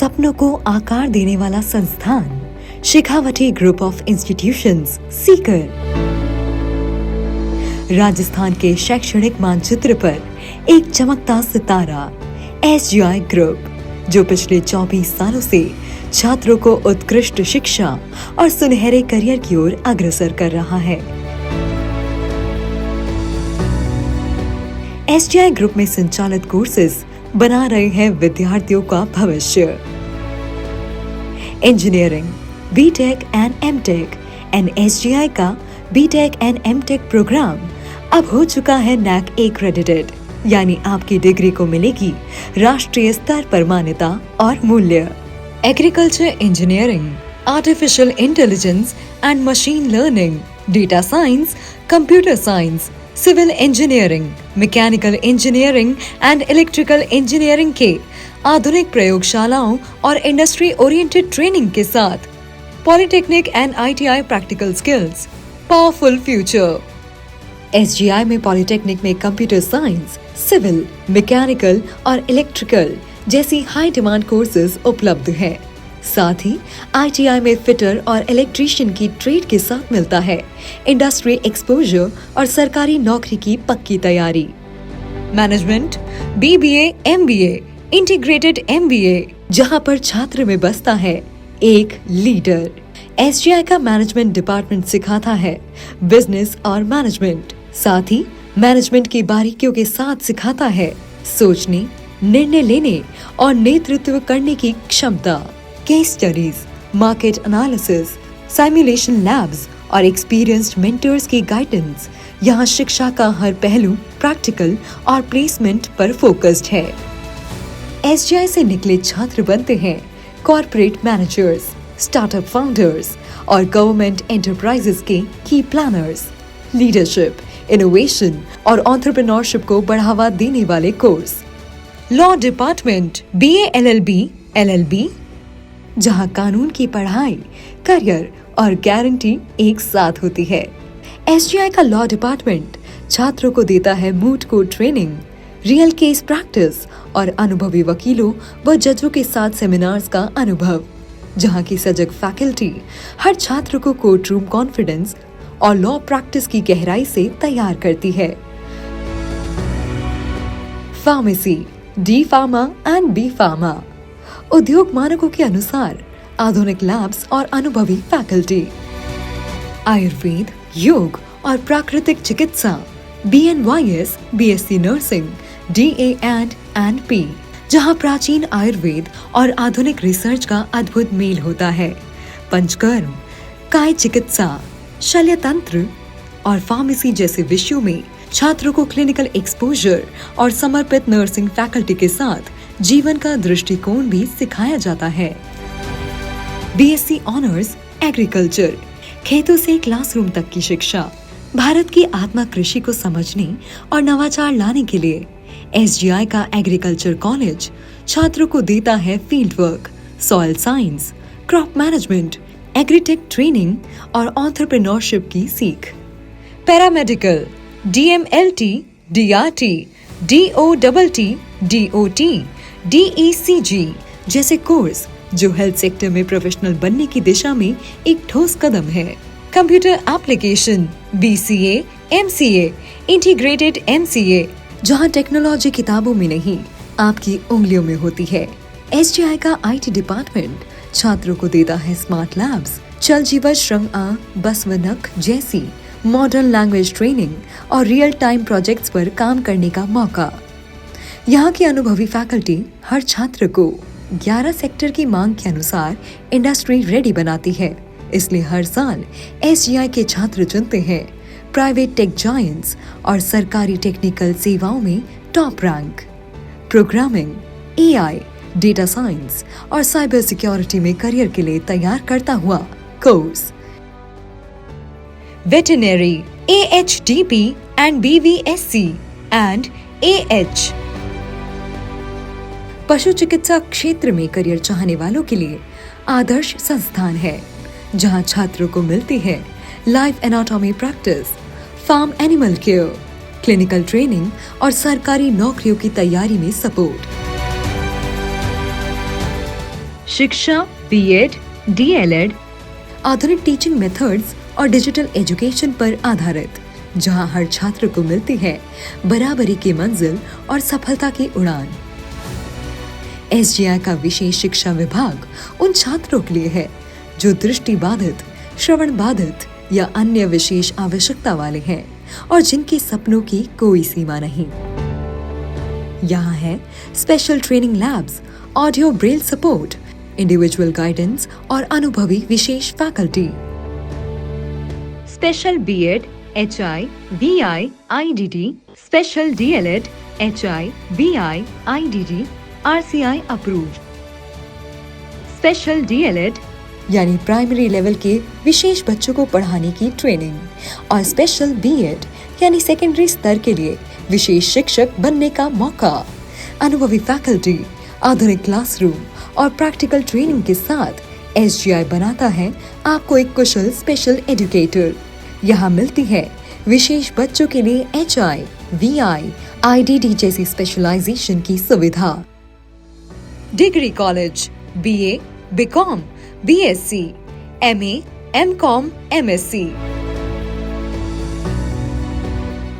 सपनों को आकार देने वाला संस्थान Shekhawati group of institutions Sikar Rajasthan के शैक्षणिक मानचित्र पर एक चमकता सितारा एसजीआई ग्रुप, जो पिछले 24 सालों से छात्रों को उत्कृष्ट शिक्षा और सुनहरे करियर की ओर अग्रसर कर रहा है। एसजीआई ग्रुप में संचालित कोर्सेज बना रहे हैं विद्यार्थियों का भविष्य। Engineering, BTech and MTech and SGI का बीटेक एंड एमटेक प्रोग्राम अब हो चुका है NAAC एक्रेडिटेड, यानी आपकी डिग्री को मिलेगी राष्ट्रीय स्तर पर मान्यता और मूल्य। Agriculture engineering, artificial intelligence and machine learning, data science, computer science, civil engineering, mechanical engineering and electrical engineering के आधुनिक प्रयोगशालाओं और इंडस्ट्री ओरिएंटेड ट्रेनिंग के साथ polytechnic and ITI practical skills, powerful future. SGI में पॉलिटेक्निक में कंप्यूटर साइंस, सिविल, मैकेनिकल और electrical जैसी हाई डिमांड कोर्सेज उपलब्ध हैं। साथ ही ITI में फिटर और इलेक्ट्रीशियन की ट्रेड के साथ मिलता है इंडस्ट्री एक्सपोजर और सरकारी नौकरी की पक्की तैयारी। Management, BBA, MBA, integrated MBA, जहां पर छात्र में बसता है एक लीडर। एसजीआई का मैनेजमेंट डिपार्टमेंट सिखाता है बिजनेस और मैनेजमेंट, साथ ही मैनेजमेंट की बारीकियों के साथ सिखाता है सोचने, निर्णय लेने और नेतृत्व करने की क्षमता। Case studies, market analysis, simulation labs और एक्सपीरियंस्ड मेंटर्स की गाइडेंस, यहाँ शिक्षा का हर पहलू प्रैक्टिकल और प्लेसमेंट पर फोकस्ड है। एसजीआई से निकले छात्र बनते हैं कॉर्पोरेट मैनेजर्स, स्टार्टअप फाउंडर्स और गवर्नमेंट एंटरप्राइजेस के की प्लानर्स। लीडरशिप, इनोवेशन और एंटरप्रेन्योरशिप को बढ़ावा देने वाले course. Law department, BA LLB, LLB, जहां कानून की पढ़ाई, करियर और गारंटी एक साथ होती है। एसजीआई का लॉ डिपार्टमेंट छात्रों को देता है moot court training, real case practice और अनुभवी वकीलों व जजों के साथ सेमिनार्स का अनुभव, जहां की सजग फैकल्टी हर छात्र को कोर्ट रूम कॉन्फिडेंस और लॉ प्रैक्टिस की गहराई से तैयार करती है। Pharmacy, D pharma and B pharma, उद्योग मानकों के अनुसार आधुनिक लैब्स और अनुभवी फैकल्टी। आयुर्वेद, योग और प्राकृतिक चिकित्सा, BNYS, BSc nursing, DA and NP, जहां प्राचीन आयुर्वेद और आधुनिक रिसर्च का अद्भुत मेल होता है। पंचकर्म, काय चिकित्सा, शल्य तंत्र और फार्मेसी जैसे विषयों में छात्रों को क्लिनिकल एक्सपोजर और समर्पित नर्सिंग फैकल्टी के साथ जीवन का दृष्टिकोण भी सिखाया जाता है। BSc ऑनर्स एग्रीकल्चर, खेतों से क्लासरूम तक की शिक्षा। भारत की आत्मा कृषि को समझने और नवाचार लाने के लिए एसजीआई का एग्रीकल्चर कॉलेज छात्रों को देता है field work, soil science, crop management, agritech training और एंटरप्रेन्योरशिप की सीख। Paramedical, DMLT, DRT, DOTT, DOT, DECG जैसे कोर्स जो हेल्थ सेक्टर में प्रोफेशनल बनने की दिशा में एक ठोस कदम है। Computer application, BCA, MCA, integrated MCA, जहां टेक्नोलॉजी किताबों में नहीं आपकी उंगलियों में होती है। एसजीआई का IT डिपार्टमेंट छात्रों को देता है स्मार्ट लैब्स, चल जीवन श्रम बसवनक जैसी मॉडर्न लैंग्वेज ट्रेनिंग और रियल टाइम प्रोजेक्ट्स पर काम करने का मौका। यहाँ की अनुभवी फैकल्टी हर छात्र को 11 सेक्टर की मांग के अनुसार इंडस्ट्री रेडी बनाती है, इसलिए हर साल एसजीआई के छात्र चुनते हैं प्राइवेट टेक जायंट्स और सरकारी टेक्निकल सेवाओं में top rank. Programming, AI, data science और साइबर सिक्योरिटी में करियर के लिए तैयार करता हुआ course. Veterinary, AHDP and BVSC and AH, पशु चिकित्सा क्षेत्र में करियर चाहने वालों के लिए आदर्श संस्थान है, जहां छात्रों को मिलती है life anatomy practice, farm animal care, clinical training और सरकारी नौकरियों की तैयारी में सपोर्ट। शिक्षा बीएड, डीएलएड, आधुनिक टीचिंग मेथड्स और डिजिटल एजुकेशन पर आधारित, जहां हर छात्र को मिलती है बराबरी की मंजिल और सफलता की उड़ान। एसजीआई का विशेष शिक्षा विभाग उन छात्रों के लिए है जो दृष्टि बाधित, श्रवण बाधित या अन्य विशेष आवश्यकता वाले हैं और जिनके सपनों की कोई सीमा नहीं। यहाँ है special training labs, audio braille support, individual guidance और अनुभवी विशेष faculty. Special BEd, HI, VI, IDD, special DElEd, HI, VI, IDD, RCI approved. Special DElEd यानी प्राइमरी लेवल के विशेष बच्चों को पढ़ाने की ट्रेनिंग, और स्पेशल बीएड यानी सेकेंडरी स्तर के लिए विशेष शिक्षक बनने का मौका। अनुभवी फैकल्टी, आधुनिक क्लासरूम और प्रैक्टिकल ट्रेनिंग के साथ एसजीआई बनाता है आपको एक कुशल स्पेशल एजुकेटर। यहाँ मिलती है विशेष बच्चों के लिए एचआई, वीआई, आईडीडी जैसी स्पेशलाइजेशन की सुविधा। Degree college, BA, BCom, BSc, MA, MCom, MSc.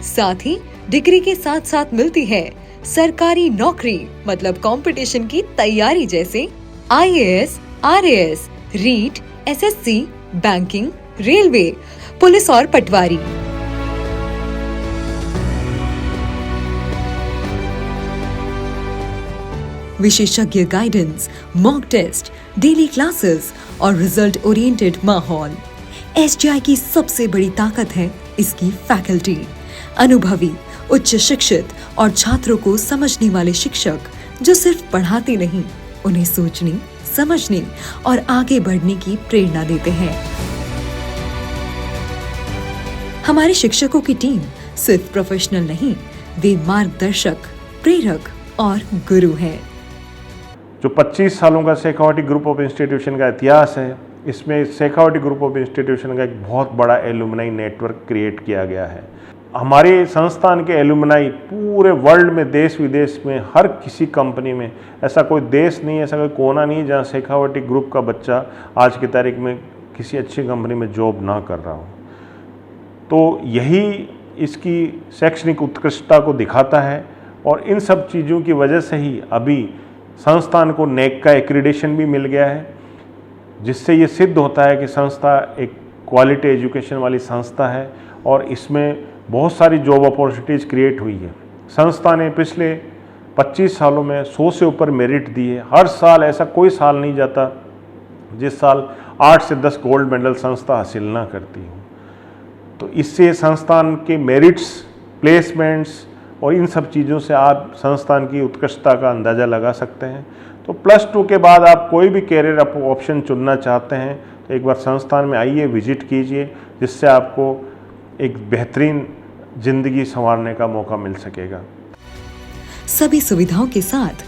साथ ही डिग्री के साथ साथ मिलती है सरकारी नौकरी, मतलब कंपटीशन की तैयारी, जैसे IAS, RAS, REET, SSC, banking, railway, police और पटवारी। विशेषज्ञ guidance, mock test, daily classes और रिजल्ट ओरिएंटेड माहौल। एसजीआई की सबसे बड़ी ताकत है इसकी फैकल्टी, अनुभवी, उच्च शिक्षित और छात्रों को समझने वाले शिक्षक जो सिर्फ पढ़ाते नहीं, उन्हें सोचने, समझने और आगे बढ़ने की प्रेरणा देते हैं। हमारे शिक्षकों की टीम सिर्फ प्रोफेशनल नहीं, वे मार्गदर्शक, प्रेरक और गुरु हैं। जो 25 सालों का शेखावटी ग्रुप ऑफ इंस्टीट्यूशन का इतिहास है, इसमें शेखावटी ग्रुप ऑफ इंस्टीट्यूशन का एक बहुत बड़ा एलुमनाई नेटवर्क क्रिएट किया गया है। हमारे संस्थान के एलुमनाई पूरे वर्ल्ड में, देश विदेश में, हर किसी कंपनी में, ऐसा कोई देश नहीं, ऐसा कोई कोना नहीं जहाँ शेखावटी ग्रुप का बच्चा आज की तारीख में किसी अच्छी कंपनी में जॉब ना कर रहा हो। तो यही इसकी शैक्षणिक उत्कृष्टता को दिखाता है, और इन सब चीज़ों की वजह से ही अभी संस्थान को नेक का एक्रीडेशन भी मिल गया है, जिससे ये सिद्ध होता है कि संस्था एक क्वालिटी एजुकेशन वाली संस्था है और इसमें बहुत सारी जॉब अपॉर्चुनिटीज़ क्रिएट हुई है। संस्था ने पिछले 25 सालों में 100 से ऊपर मेरिट दिए। हर साल ऐसा कोई साल नहीं जाता जिस साल 8 से 10 गोल्ड मेडल संस्था हासिल ना करती हो। तो इससे संस्थान के मेरिट्स, प्लेसमेंट्स और इन सब चीज़ों से आप संस्थान की उत्कृष्टता का अंदाज़ा लगा सकते हैं। तो +2 के बाद आप कोई भी कैरियर ऑप्शन चुनना चाहते हैं तो एक बार संस्थान में आइए, विजिट कीजिए, जिससे आपको एक बेहतरीन जिंदगी संवारने का मौका मिल सकेगा। सभी सुविधाओं के साथ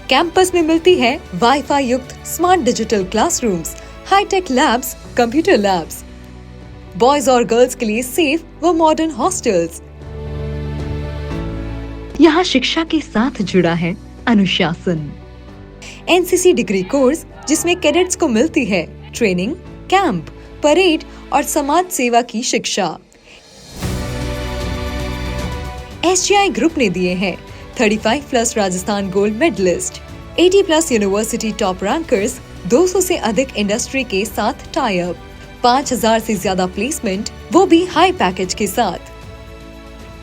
कैंपस में मिलती है वाईफाई युक्त smart digital classrooms, hitech labs, computer labs, boys और गर्ल्स के लिए सेफ व मॉडर्न हॉस्टल्स। यहाँ शिक्षा के साथ जुड़ा है अनुशासन। एनसीसी डिग्री कोर्स, जिसमें कैडेट्स को मिलती है ट्रेनिंग, कैंप, परेड और समाज सेवा की शिक्षा। एसजीआई ग्रुप ने दिए हैं 35+ Rajasthan gold medalist, 80+ university top rankers, 200 से अधिक इंडस्ट्री के साथ टाई अप, 5000 से ज्यादा प्लेसमेंट, वो भी हाई पैकेज के साथ।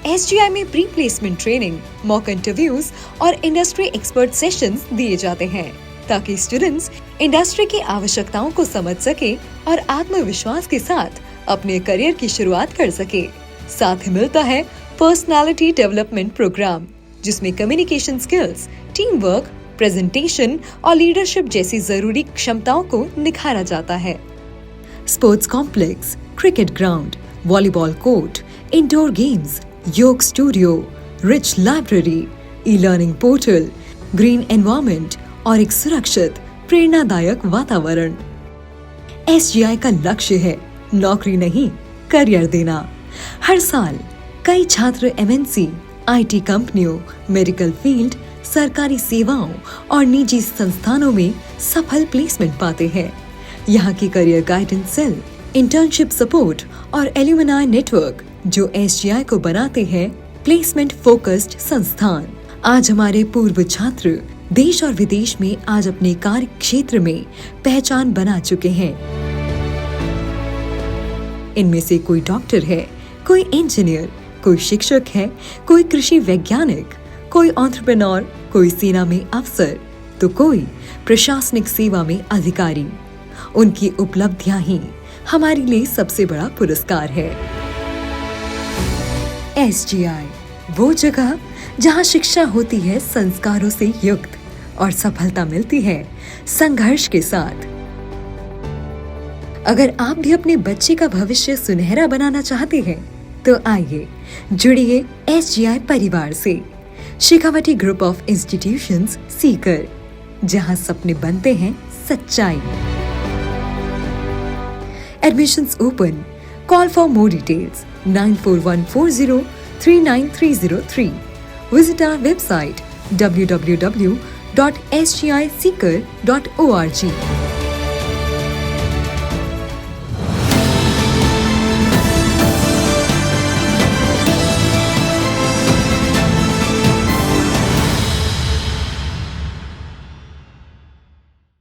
एसजीआई में pre placement training, mock interviews और इंडस्ट्री एक्सपर्ट सेशंस दिए जाते हैं, ताकि स्टूडेंट्स इंडस्ट्री की आवश्यकताओं को समझ सके और आत्मविश्वास के साथ अपने करियर की शुरुआत कर सके। साथ ही मिलता है पर्सनालिटी डेवलपमेंट प्रोग्राम, जिसमें communication skills, team work, presentation और लीडरशिप जैसी जरूरी क्षमताओं को निखारा जाता है। Sports complex, cricket ground, volleyball court, indoor games, yoga studio, rich library, e learning portal, green environment और एक सुरक्षित, प्रेरणादायक वातावरण। एसजीआई का लक्ष्य है नौकरी नहीं, करियर देना। हर साल कई छात्र एमएनसी, आईटी कंपनियों, मेडिकल फील्ड, सरकारी सेवाओं और निजी संस्थानों में सफल प्लेसमेंट पाते हैं। यहाँ की career guidance cell, internship support और एल्यूमिनाई नेटवर्क जो SGI को बनाते हैं प्लेसमेंट फोकस्ड संस्थान। आज हमारे पूर्व छात्र देश और विदेश में आज अपने कार्य क्षेत्र में पहचान बना चुके हैं। इनमें से कोई डॉक्टर है, कोई इंजीनियर, कोई शिक्षक है, कोई कृषि वैज्ञानिक, कोई एंटरप्रेन्योर, कोई सेना में अफसर, तो कोई प्रशासनिक सेवा में अधिकारी। उनकी उपलब्धियां ही हमारे लिए सबसे बड़ा पुरस्कार है। SGI वो जगह जहां शिक्षा होती है संस्कारों से युक्त और सफलता मिलती है संघर्ष के साथ। अगर आप भी अपने बच्चे का भविष्य सुनहरा बनाना चाहते हैं तो आइए जुड़िए SGI परिवार से। Shekhawati group of institutions Sikar, जहां सपने बनते हैं सच्चाई। Admissions open. Call for more details 9414039303. Visit our website www.sgiseeker.org.